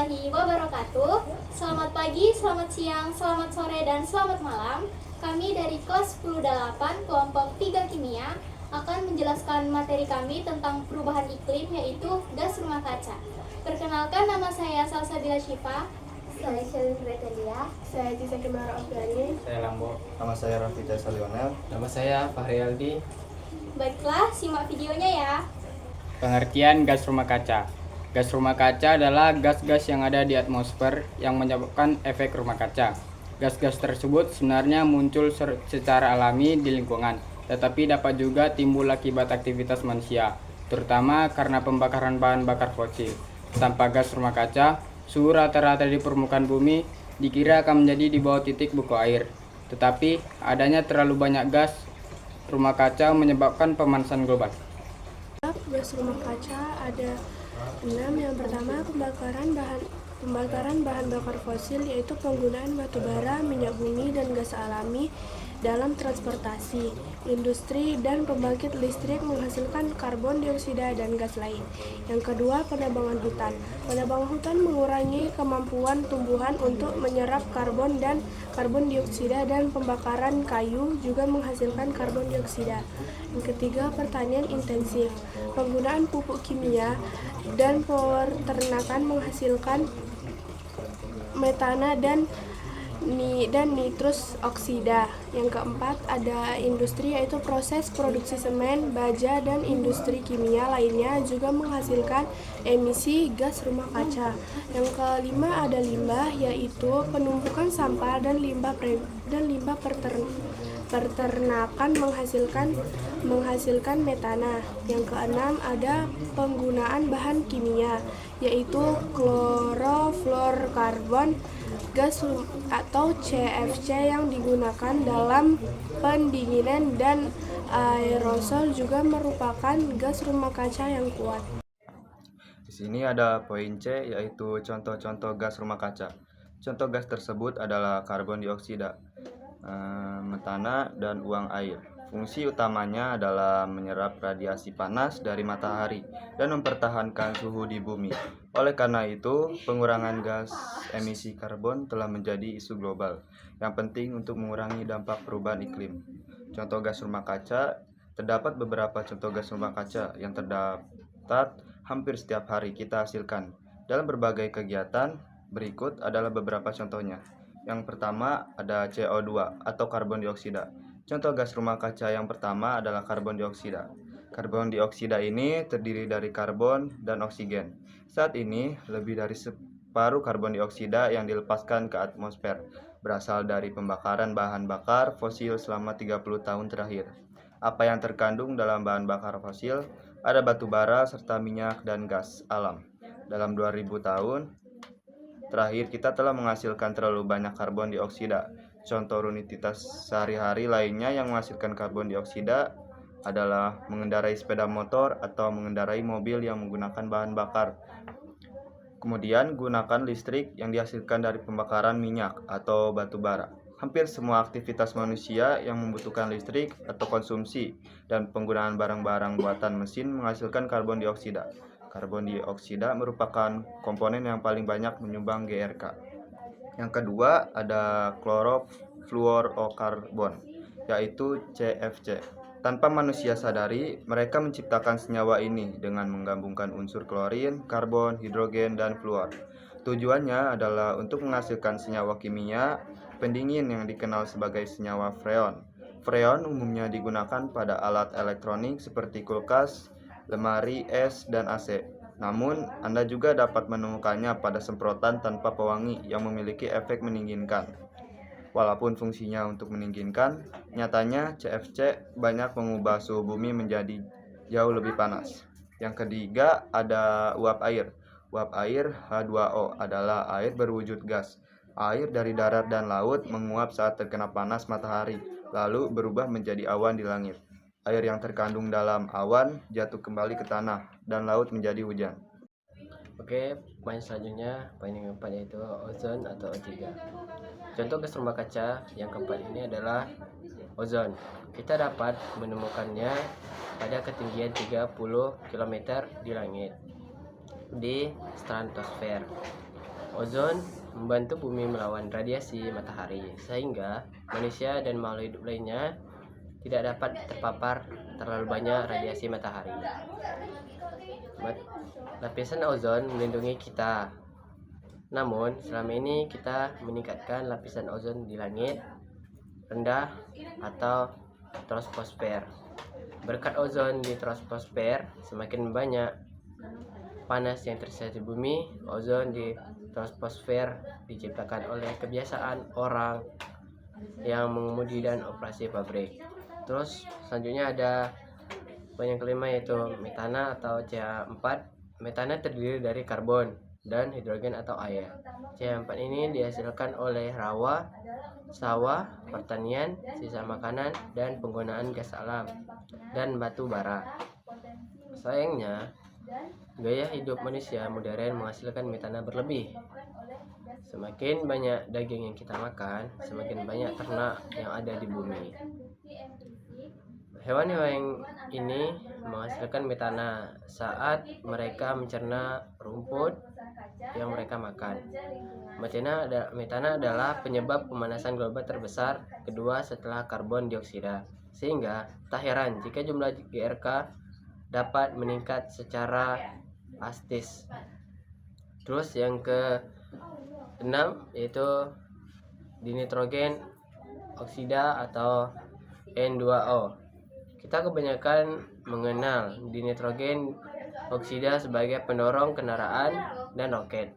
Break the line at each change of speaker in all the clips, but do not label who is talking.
warahmatullahi wabarakatuh. Selamat pagi, selamat siang, selamat sore, dan selamat malam. Kami dari kelas 10-8 kelompok 3 kimia akan menjelaskan materi kami tentang perubahan iklim, yaitu gas rumah kaca. Perkenalkan, nama saya Salsabila Syifa.
Saya Shelin Retelia.
Saya Cisa Kemara Afgani.
Saya Lambo.
Nama saya Rafita Salionel.
Nama saya Fahri Aldi.
Baiklah, simak videonya ya.
Pengertian gas rumah kaca. Gas rumah kaca adalah gas-gas yang ada di atmosfer yang menyebabkan efek rumah kaca. Gas-gas tersebut sebenarnya muncul secara alami di lingkungan, tetapi dapat juga timbul akibat aktivitas manusia, terutama karena pembakaran bahan bakar fosil. Tanpa gas rumah kaca, suhu rata-rata di permukaan bumi dikira akan menjadi di bawah titik buku air. Tetapi adanya terlalu banyak gas rumah kaca menyebabkan pemanasan global.
Gas rumah kaca ada 6. Yang pertama, pembakaran bahan bakar fosil, yaitu penggunaan batu bara, minyak bumi, dan gas alami dalam transportasi, industri, dan pembangkit listrik menghasilkan karbon dioksida dan gas lain. Yang kedua, penebangan hutan. Penebangan hutan mengurangi kemampuan tumbuhan untuk menyerap karbon dioksida, dan pembakaran kayu juga menghasilkan karbon dioksida. Yang ketiga, pertanian intensif. Penggunaan pupuk kimia dan peternakan menghasilkan metana dan nitrus oksida. Yang keempat, ada industri, yaitu proses produksi semen, baja, dan industri kimia lainnya juga menghasilkan emisi gas rumah kaca. Yang kelima, ada limbah, yaitu penumpukan sampah dan limbah peternakan menghasilkan metana. Yang keenam, ada penggunaan bahan kimia, yaitu klorofluorkarbon gas atau CFC yang digunakan dalam pendinginan, dan aerosol juga merupakan gas rumah kaca yang kuat.
Di sini ada poin C, yaitu contoh-contoh gas rumah kaca. Contoh gas tersebut adalah karbon dioksida, metana, dan uang air. Fungsi utamanya adalah menyerap radiasi panas dari matahari dan mempertahankan suhu di bumi. Oleh karena itu, pengurangan gas emisi karbon telah menjadi isu global yang penting untuk mengurangi dampak perubahan iklim. Contoh gas rumah kaca, terdapat beberapa contoh gas rumah kaca yang terdapat hampir setiap hari kita hasilkan dalam berbagai kegiatan. Berikut adalah beberapa contohnya. Yang pertama ada CO2 atau karbon dioksida. Contoh gas rumah kaca yang pertama adalah karbon dioksida. Karbon dioksida ini terdiri dari karbon dan oksigen. Saat ini, lebih dari separuh karbon dioksida yang dilepaskan ke atmosfer berasal dari pembakaran bahan bakar fosil selama 30 tahun terakhir. Apa yang terkandung dalam bahan bakar fosil? Ada batu bara serta minyak dan gas alam. Dalam 2000 tahun terakhir, kita telah menghasilkan terlalu banyak karbon dioksida. Contoh rutinitas sehari-hari lainnya yang menghasilkan karbon dioksida adalah mengendarai sepeda motor atau mengendarai mobil yang menggunakan bahan bakar. Kemudian, gunakan listrik yang dihasilkan dari pembakaran minyak atau batu bara. Hampir semua aktivitas manusia yang membutuhkan listrik atau konsumsi dan penggunaan barang-barang buatan mesin menghasilkan karbon dioksida. Karbon dioksida merupakan komponen yang paling banyak menyumbang GRK. Yang kedua ada klorofluorokarbon, yaitu CFC. Tanpa manusia sadari, mereka menciptakan senyawa ini dengan menggabungkan unsur klorin, karbon, hidrogen, dan fluor. Tujuannya adalah untuk menghasilkan senyawa kimia pendingin yang dikenal sebagai senyawa freon. Freon umumnya digunakan pada alat elektronik seperti kulkas, lemari, es, dan AC. Namun, Anda juga dapat menemukannya pada semprotan tanpa pewangi yang memiliki efek mendinginkan. Walaupun fungsinya untuk mendinginkan, nyatanya CFC banyak mengubah suhu bumi menjadi jauh lebih panas. Yang ketiga ada uap air. Uap air H2O adalah air berwujud gas. Air dari darat dan laut menguap saat terkena panas matahari, lalu berubah menjadi awan di langit. Air yang terkandung dalam awan jatuh kembali ke tanah dan laut menjadi hujan.
Oke, poin selanjutnya, poin yang keempat yaitu ozon atau O3. Contoh gas rumah kaca yang keempat ini adalah ozon. Kita dapat menemukannya pada ketinggian 30 km di langit, di stratosfer.
Ozon membantu bumi melawan radiasi matahari, sehingga manusia dan makhluk hidup lainnya tidak dapat terpapar terlalu banyak radiasi matahari. Lapisan ozon melindungi kita. Namun, selama ini kita meningkatkan lapisan ozon di langit rendah atau troposfer. Berkat ozon di troposfer, semakin banyak panas yang tersisa di bumi. Ozon di troposfer diciptakan oleh kebiasaan orang yang mengemudi dan operasi pabrik. Terus selanjutnya ada poin yang kelima, yaitu metana atau CH4. Metana terdiri dari karbon dan hidrogen atau air. CH4 ini dihasilkan oleh rawa, sawah, pertanian, sisa makanan, dan penggunaan gas alam dan batu bara. Sayangnya, gaya hidup manusia modern menghasilkan metana berlebih. Semakin banyak daging yang kita makan, semakin banyak ternak yang ada di bumi. Hewan-hewan ini menghasilkan metana saat mereka mencerna rumput yang mereka makan. Metana adalah penyebab pemanasan global terbesar kedua setelah karbon dioksida, sehingga tak heran jika jumlah GRK dapat meningkat secara drastis. Terus yang ke-6 yaitu dinitrogen oksida atau N2O. Kita kebanyakan mengenal dinitrogen oksida sebagai pendorong kendaraan dan roket.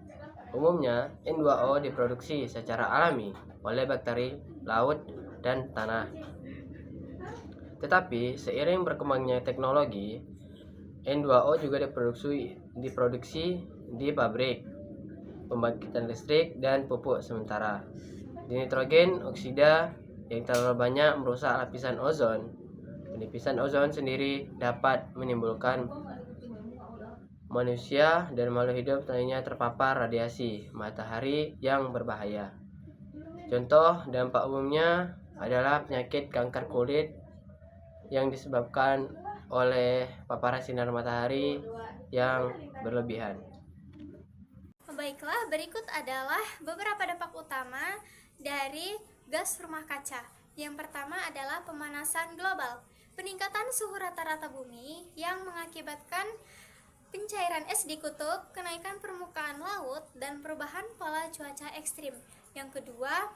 Umumnya, N2O diproduksi secara alami oleh bakteri laut dan tanah. Tetapi, seiring berkembangnya teknologi, N2O juga diproduksi di pabrik, pembangkitan listrik, dan pupuk sementara. Dinitrogen oksida yang terlalu banyak merusak lapisan ozon. Penipisan ozon sendiri dapat menimbulkan manusia dan makhluk hidup lainnya terpapar radiasi matahari yang berbahaya. Contoh dampak umumnya adalah penyakit kanker kulit yang disebabkan oleh paparan sinar matahari yang berlebihan.
Baiklah, berikut adalah beberapa dampak utama dari gas rumah kaca. Yang pertama adalah pemanasan global. Peningkatan suhu rata-rata bumi yang mengakibatkan pencairan es di kutub, kenaikan permukaan laut, dan perubahan pola cuaca ekstrim. Yang kedua,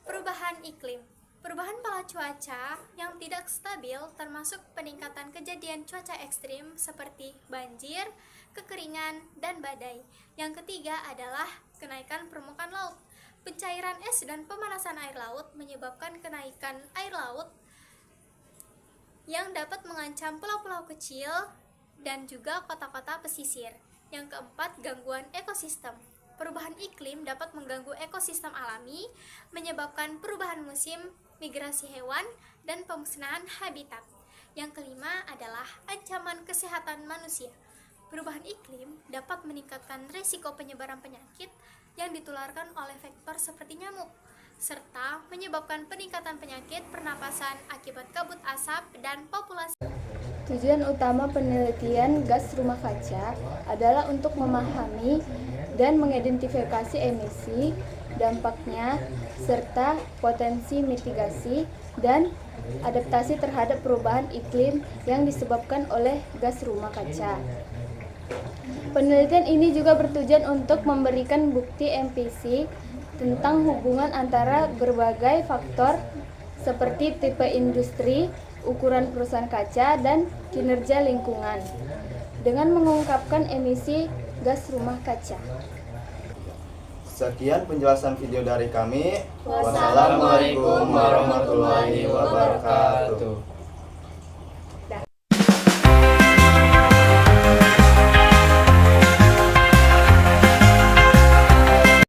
perubahan iklim. Perubahan pola cuaca yang tidak stabil termasuk peningkatan kejadian cuaca ekstrim seperti banjir, kekeringan, dan badai. Yang ketiga adalah kenaikan permukaan laut. Pencairan es dan pemanasan air laut menyebabkan kenaikan air laut yang dapat mengancam pulau-pulau kecil dan juga kota-kota pesisir. Yang keempat, gangguan ekosistem. Perubahan iklim dapat mengganggu ekosistem alami, menyebabkan perubahan musim, migrasi hewan, dan pemusnahan habitat. Yang kelima adalah ancaman kesehatan manusia. Perubahan iklim dapat meningkatkan risiko penyebaran penyakit yang ditularkan oleh vektor seperti nyamuk, serta menyebabkan peningkatan penyakit pernapasan akibat kabut asap dan populasi.
Tujuan utama penelitian gas rumah kaca adalah untuk memahami dan mengidentifikasi emisi, dampaknya, serta potensi mitigasi dan adaptasi terhadap perubahan iklim yang disebabkan oleh gas rumah kaca. Penelitian ini juga bertujuan untuk memberikan bukti empiris tentang hubungan antara berbagai faktor seperti tipe industri, ukuran perusahaan kaca, dan kinerja lingkungan dengan mengungkapkan emisi gas rumah kaca.
Sekian penjelasan video dari kami. Wassalamualaikum warahmatullahi wabarakatuh.